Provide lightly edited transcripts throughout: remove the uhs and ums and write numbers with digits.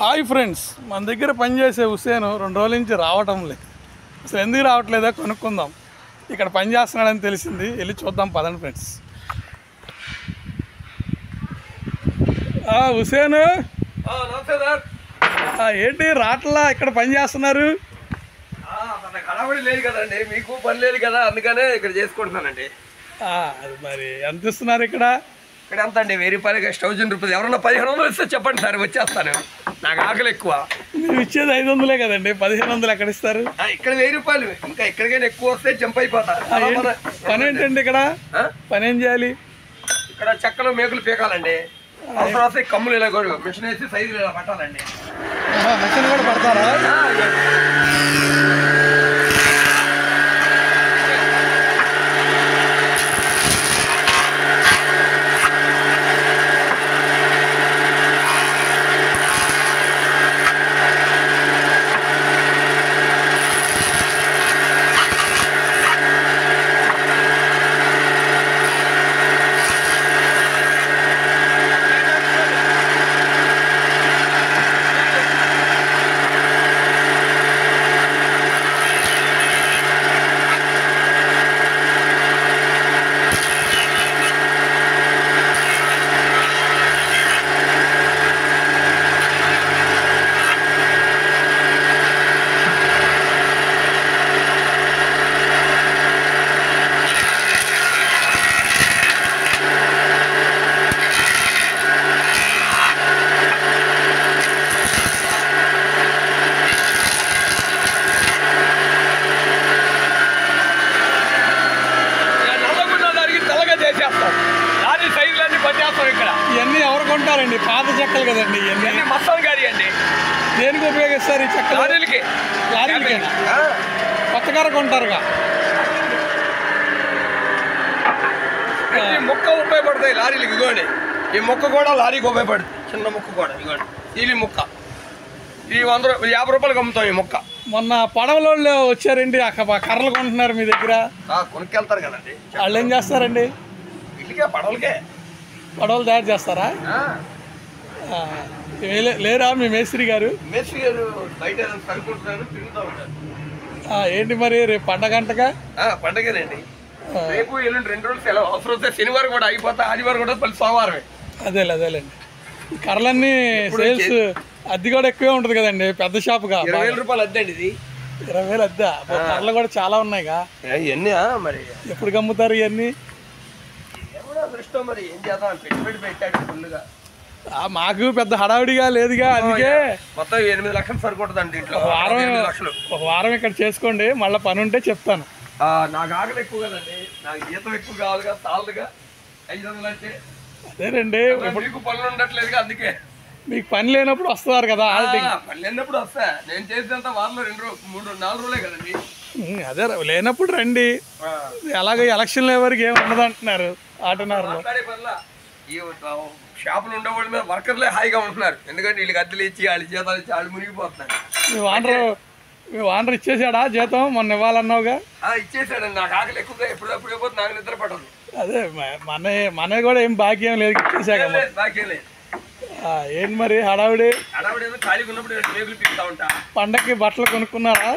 Hi friends, మన దగ్గర పనిచేసే హుసేన్ 2 రోజుల నుంచి రావటం లేదు. అసలు ఎందుకు రావట్లేదో కనుక్కుందాం. ఇక్కడ పని చేస్తున్నాడని తెలిసింది, వెళ్ళి చూద్దాం పదండి ఫ్రెండ్స్. హుసేన్, ఏంటి రాట్లా? ఇక్కడ పని చేస్తున్నారు? హడావిడి లేదు కదండి, మీకు పని లేదు కదా, అందుకనే ఇక్కడ చేసుకుంటున్నానండి. అది మరి ఎంత ఇస్తున్నారు ఇక్కడ? ఇక్కడ ఎంత అండి? 1000 రూపాయలు, 1000 రూపాయలు. ఎవరన్నా 1500 ఇస్తే చెప్పండి సార్, వచ్చేస్తాను. నాకు ఆకలి ఎక్కువ. మీరు ఇచ్చేది 500 కదండి, 1500 ఎక్కడ ఇస్తారు? ఇక్కడ 1000 రూపాయలు, ఇంకా ఎక్కడికైనా ఎక్కువ వస్తే జంప్ అయిపోతా. పని ఏంటండి ఇక్కడ? పని ఏం చేయాలి? ఇక్కడ చెక్కలు మేకులు పీకాలండి. అవసరం వస్తే కమ్ములు ఇలా కూడా మిషన్ వేసి సైజులు ఇలా పట్టాలండి. మిషన్ కూడా పడతారా? ఇవన్నీ ఎవరు కొంటారండి? పాత చెక్కలు కదండి ఇవన్నీ. మసాలా గారి అండి. దేనికి ఉపయోగిస్తారు ఈ చెక్కలు? లారీలకి. లారీలకేనా? కొత్త కార కొంటారుగా. ఈ మొక్క ఉపయోగపడతాయి లారీలకి. ఇగోండి, ఈ మొక్క కూడా లారీకి ఉపయోగపడుతుంది. చిన్న మొక్క కూడా ఇగోండి, ఈ మొక్క. ఈ 50 రూపాయలకి అమ్ముతాం ఈ మొక్క. మొన్న పడవలో వచ్చారండి, కర్రలు కొంటున్నారు మీ దగ్గర. కొనుక్కెళ్తారు కదండి. వాళ్ళు ఏం చేస్తారండి? ఇళ్ళకే పడవలకే పడవలు తయారు చేస్తారా? లేరా మీ మేస్త్రి గారు? మేస్త్రి గారు బయట సరుకుంటున్నారు, తిరుగుతూ ఉంటారు. ఏంటి మరి రేపు పండగంటగా? పండగేనండి. రేపు ఎల్లుండి 2 రోజులు సెలవు. అవసరం వస్తే శనివారం కూడా అయిపోతా, ఆదివారం కూడా మళ్ళీ సోమవారమే. అదేలేండి. కర్రలన్నీ సేల్స్ అద్దె కూడా ఎక్కువే ఉంటుంది కదండి, పెద్ద షాపుగా. 20,000 రూపాయలు అద్దె అండి ఇది. 20,000 అద్దె. కర్రలు కూడా చాలా ఉన్నాయిగా. ఇవన్నీ మరి ఎప్పుడు అమ్ముతారు ఇవన్నీ? దృష్టం మరి ఏం చేద్దాం, పెట్టుబడి పెట్టాడు ఫుల్గా. మాకు పెద్ద హడావిడిగా లేదుగా, అందుకే మొత్తం 8 లక్షలు సరిపోతుందండి ఇంట్లో. ఒక వారం ఇక్కడ చేసుకోండి, మళ్ళీ పని ఉంటే చెప్తాను. నాకు ఆకలి ఎక్కువ కదండి, నాకు జీతం ఎక్కువ కావాలిగా, చాలదుగా. 500 అంటే అదేనండి. మీకు పనులు ఉండట్లేదుగా, అందుకే. మీకు పని లేనప్పుడు వస్తున్నారు కదా. పని లేనప్పుడు వస్తా. నేను చేసేంత వారంలో 2 3 4 రోజులే కదండి. అదే లేనప్పుడు రండి. అలాగే ఎలక్షన్లు ఎవరికి ఏమి ఉండదు అంటున్నారు ఆటనారులో. ఈ షాపులు ఉండేవాళ్ళ మీద వర్కర్లే హాయిగా ఉంటున్నారు, ఎందుకంటే వీళ్ళకి అద్దెలు ఇచ్చి వాళ్ళ జీతాలు ఇచ్చి వాళ్ళు మునిగిపోతున్నారు. మీ వానర్ ఇచ్చేసాడా జీతం? మొన్న ఇవ్వాలన్నావుగా. ఇచ్చేసాడండి. నాకు ఆకలి ఎక్కువగా ఎప్పుడప్పుడు అయిపోతే నాకు నిద్ర పడదు. అదే మన కూడా ఏం భాగ్యం లేదు, ఇచ్చేసాక. బాకీ లేదు. ఏంటి మరి హడావిడి? ఖాళీగా ఉన్నప్పుడు మేకులు పీకుతా ఉంటా. పండక్కి బట్టలు కొనుక్కున్నారా?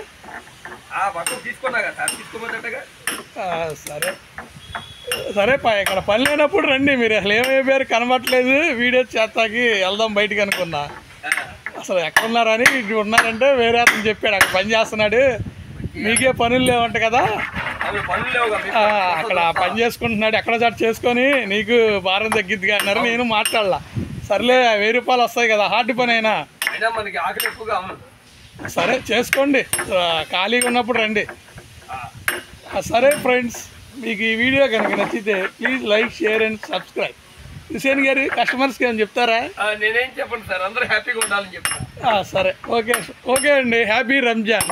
బట్టలు తీసుకున్నా కదా సార్, తీసుకోబోతుంటగా. సరే ఇక్కడ పని లేనప్పుడు రండి. మీరు అసలు ఏమైపోయారు, కనబట్టలేదు. వీడియో చేస్తాకి వెళ్దాం బయటికి అనుకున్నా. అసలు ఎక్కడున్నారని. ఇక్కడ ఉన్నారంటే వేరే అతను చెప్పాడు, అక్కడ పని చేస్తున్నాడు, మీకే పనులు లేవంట కదా. అక్కడ పని చేసుకుంటున్నాడు, ఎక్కడ చాటు చేసుకొని నీకు భారం తగ్గిద్దిగా అన్నారు. నేను మాట్లాడలా. సర్లే 1000 రూపాయలు వస్తాయి కదా, హార్డ్ పని అయినా. మనకి ఆకలి ఎక్కువగా. సరే చేసుకోండి, ఖాళీగా ఉన్నప్పుడు రండి. సరే ఫ్రెండ్స్, మీకు ఈ వీడియో కనుక నచ్చితే please like, share and subscribe. Hussain గారి కస్టమర్స్కి ఏమైనా చెప్తారా? నేనేం చెప్పండి సార్, అందరూ హ్యాపీగా ఉండాలని చెప్తాను. సరే, ఓకే అండి. హ్యాపీ రంజాన్.